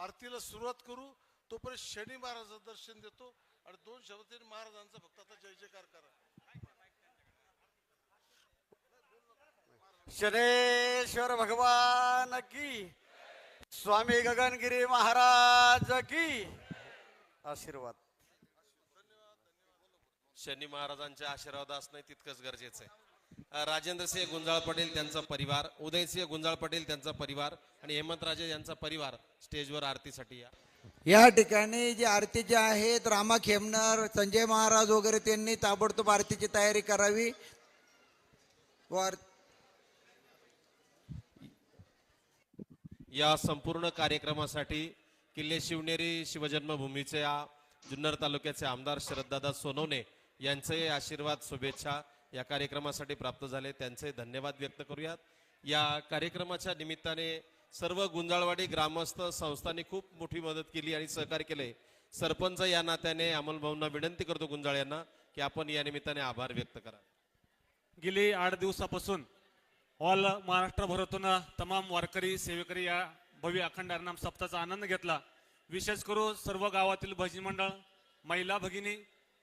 आरतीला सुरुवात करू तोपर्यंत शनी महाराजांचं दर्शन देतो आणि 2 शब्दांनी महाराजांचा फक्त आता जय जयकार करा. शनेश्वर भगवान की, स्वामी गगनगिरी महाराज की आशीर्वाद. शनी महाराजांचे आशीर्वाद असणे तितकंच गरजेचं आहे. राजेंद्रसिंह गुंजाळ पटेल त्यांचा परिवार, उदयसिंह गुंजाळ पटेल त्यांचा परिवार आणि हेमंतराजे यांचा परिवार स्टेजवर आरतीसाठी या. या ठिकाणी जे आरतीचे आहेत रामा खेमनर, संजय महाराज वगैरे त्यांनी ताबडतोब आरतीची तयारी करावी. या संपूर्ण कार्यक्रमासाठी किल्ले शिवनेरी शिवजन्मभूमीचे जुन्नर तालुक्याचे आमदार शरददादा सोनवणे यांचे आशीर्वाद शुभेच्छा या कार्यक्रमासाठी प्राप्त झाले, त्यांचे धन्यवाद व्यक्त करूयात. या कार्यक्रमाच्या निमित्ताने सर्व गुंजाळवाडी ग्रामस्थ संस्थांनी खूप मोठी मदत केली आणि सहकार्य केले. सरपंच या नात्याने अमोल भाऊंना विनंती करतो गुंजाळ यांना की आपण या निमित्ताने आभार व्यक्त करा. गेली 8 दिवसापासून ऑल महाराष्ट्रभरातून तमाम वारकरी सेवेकरी या भव्य अखंड हरिनाम सप्ताहाचा आनंद घेतला. विशेष करून सर्व गावातील भजनी मंडळ, महिला भगिनी,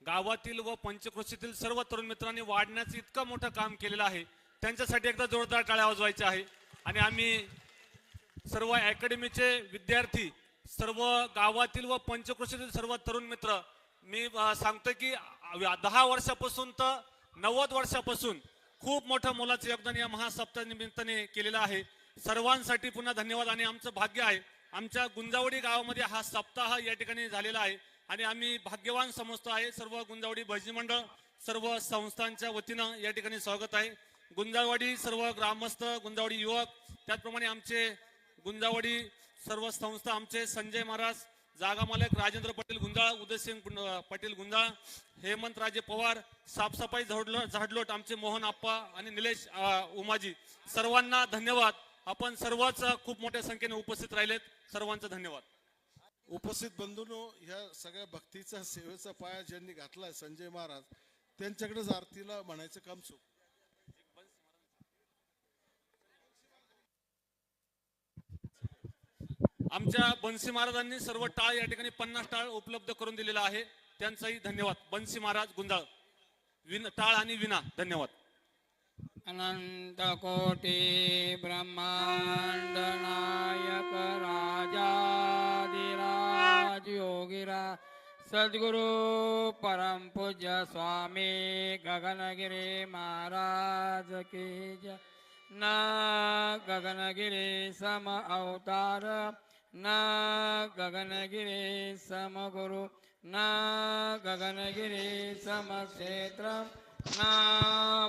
गावातील व पंचक्रोशीतील सर्व तरुण मित्रांनी वाढण्याचं इतकं मोठं काम केलेलं आहे. त्यांच्यासाठी एकदा जोरदार टाळ्या वाजवायच्या आहे. आणि आम्ही सर्व अकॅडमीचे विद्यार्थी, सर्व गावातील व पंचक्रोशीतील सर्व तरुण मित्र, मी सांगतो की 10 वर्षापासून तर 90 वर्षापासून खूप मोठं मोलाचं योगदान या महासप्ताह निमित्ताने केलेलं आहे. सर्वांसाठी पुन्हा धन्यवाद. आणि आमचं भाग्य आहे आमच्या गुंजावडी गावामध्ये हा सप्ताह या ठिकाणी झालेला आहे आणि आम्ही भाग्यवान समजतो आहे. सर्व गुंजावडी भजनी मंडळ, सर्व संस्थांच्या वतीनं या ठिकाणी स्वागत आहे. गुंजावडी सर्व ग्रामस्थ, गुंजावडी युवक, त्याचप्रमाणे आमचे गुंजावडी सर्व संस्था, आमचे संजय महाराज, जागा मालक राजेंद्र पटेल गुंजाळ, उदयसिंह पटेल गुंजाळ, हेमंतराजे पवार, साफसफाई झाडलोट आमचे मोहन आप्पा आणि निलेश उमाजी, सर्वांना धन्यवाद. आपण सर्वच खूप मोठ्या संख्येने उपस्थित राहिलेत. सर्वांचा धन्यवाद. उपस्थित बंधूंनो, ह्या सगळ्या भक्तीचा सेवेचा पाया ज्यांनी घातलाय संजय महाराज, त्यांच्याकडेच आरतीला म्हणायचं काम सुरू. आमच्या बन्सी महाराजांनी सर्व टाळ या ठिकाणी 50 टाळ उपलब्ध करून दिलेला आहे. त्यांचाही धन्यवाद. बन्सी महाराज गुंजाळ, टाळ आणि विना. धन्यवाद. अनंत कोटी ब्रह्मांड नायक राजाधिराज योगीराज सद्गुरु परम पूज्य स्वामी गगनगिरी महाराज की जय. न गगनगिरी सम अवतार, न गगनगिरी सम गुरु, न गगनगिरी सम क्षेत्र, न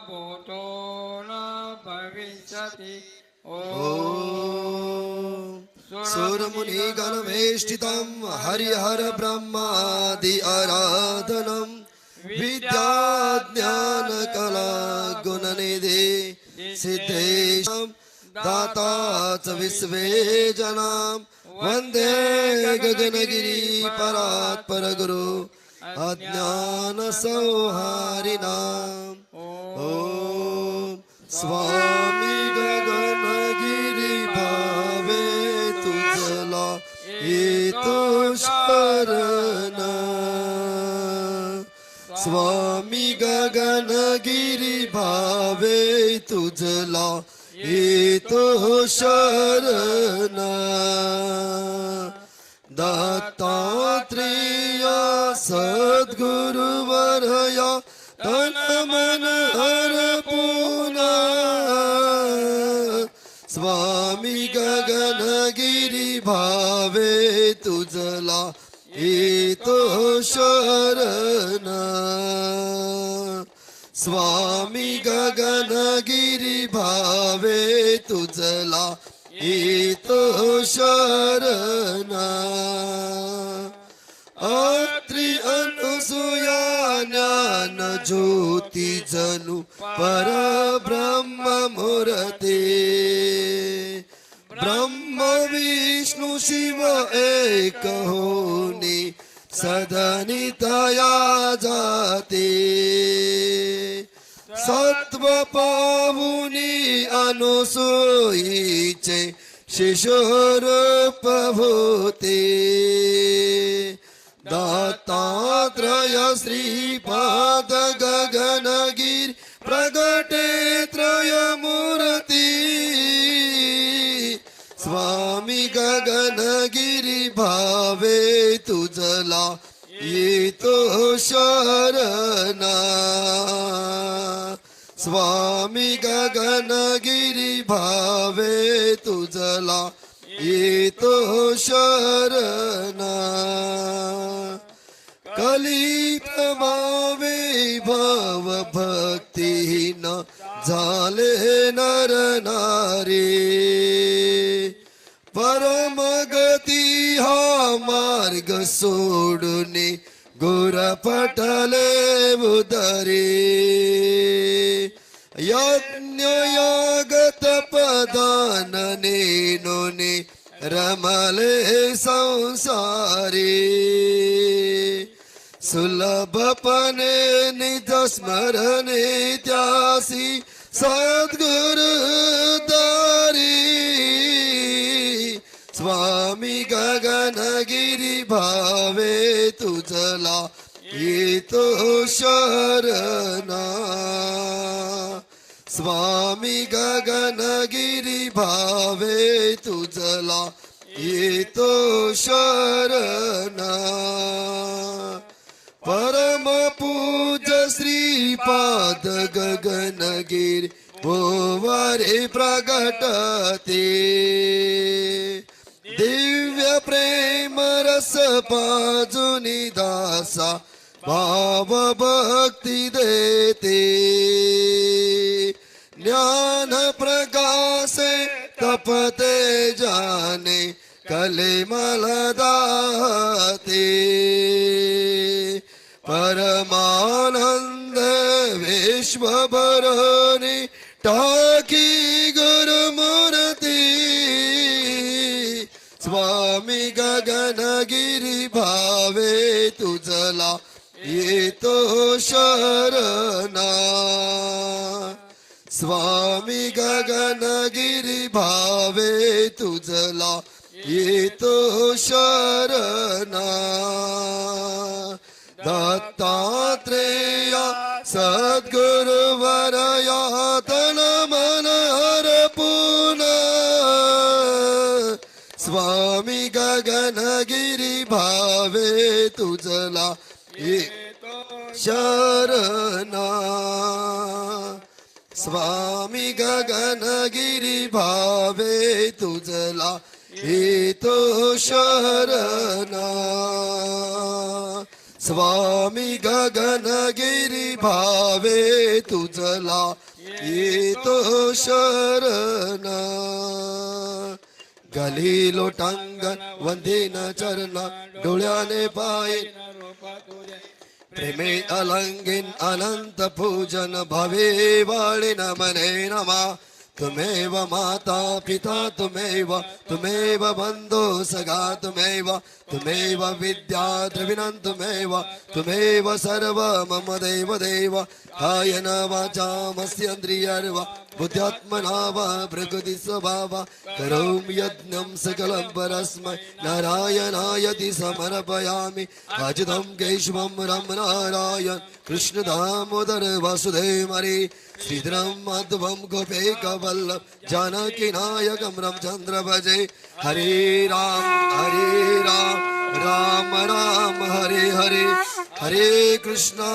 भूतो न भविष्यति. ओम सुरमुनि गणवेष्टितं हरिहर ब्रह्मादि आराधनं विद्या ज्ञान कला गुणनिधि सिद्धेशं दाताच विश्वे जनां वंदे गगनगिरी परात् परगुरु अज्ञान संहारिणाम्. ओम स्वामी गगनगिरी भावे तुझला येतो शरण. स्वामी गगनगिरी भावे तुझला येतो शरण. दत्तात्रेय सद्गुरुवर्या तन मन अर्पुना. स्वामी गगनगिरी भावे तुझला येतो शरण. स्वामी गगनगिरी भावे तुझला येतो शरण. अत्रि अनुसूया ज्ञान ज्योती जनु परब्रह्म मूर्ती. ब्रह्म विष्णु शिव एक होनी सदनितया जाते. सत्व पाहुनी अनुसूयीचे शिशुरूप भूते दत्तात्रय श्रीपाद गगनगिरी प्रगटे त्रयमूर्ती स्वामी गगनगिरी भावे तुझला येतो शरणा स्वामी गगनगिरी भावे तुझला येतो शरणा कलिप्रभावे भाव भक्तीन झाले नर नारी परमगती हा मार्ग सोडून गोर पटले उदरे यज्ञ यागत पदान नेनोने रमले संसारे सुलभपणे निज स्मरणे त्यासी सद्गुरु दारी स्वामी गगनगिरी भावे तुझला येतो शरणा स्वामी गगनगिरी भावे तुझला येतो शरणा परम पूज श्रीपाद गगनगिरी भोवारे प्रगटते दिव्य प्रेम रस पाजुनी दासा भाव भक्ती देते ज्ञान प्रकाशे तपते जाने कलेमल दाते परमानंद विश्व भरणी टाकी गुरुमूर्ती स्वामी गगनगिरी भावे तुझला येतो शरणा स्वामी गगनगिरी भावे तुझला येतो शरणा दत्तात्रेया सद्गुरुवरया तन मन अर्पण स्वामी गगनगिरी भावे तुझला शरणा स्वामी गगनगिरी भावे तुझला येतो शरणा स्वामी गगनगिरी भावे तुझला येतो शरणा गली लोटांगण वंदीन चरण डोळ्याने पाय प्रेमे अलंगिन अनंत पूजन भवे वाळीन मने नमा तुमेव माता पिता तुमेव बंधु सगा तुमेव विद्या द्रविणं तुमेव सर्व मम देव देव कायेन वाचा मस्येन्द्रियर्वा बुद्ध्यात्मना वा प्रकृति स्वभावा करोमि यज्ञं सकलं परस्मै नारायणायति समर्पयामि अच्युतं केशवं राम नारायण कृष्ण दामोदर वासुदेव हरे श्रीधरं माधवं गोपेकवल्लभ जानकी नायकं रामचंद्र भजे हरे राम राम राम हरे हरे हरे कृष्णा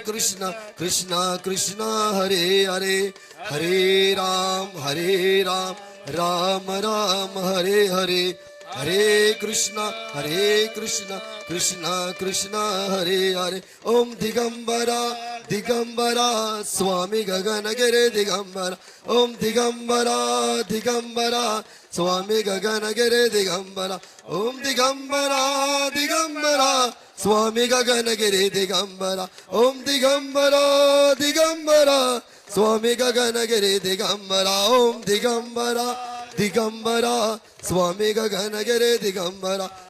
कृष्णा कृष्णा हरे हरे हरे राम राम राम हरे हरे हरे कृष्णा कृष्णा कृष्णा हरे हरे ओम दिगंबरा दिगंबरा स्वामी गगनगिरी दिगंबरा ओम दिगंबरा स्वामी गगनगिरी दिगंबरा ओम दिगंबरा स्वामी गगनगिरी दिगंबरा ओम दिगंबरा स्वामी गगनगिरी दिगंबरा ओम दिगंबरा स्वामी गगनगिरी दिगंबरा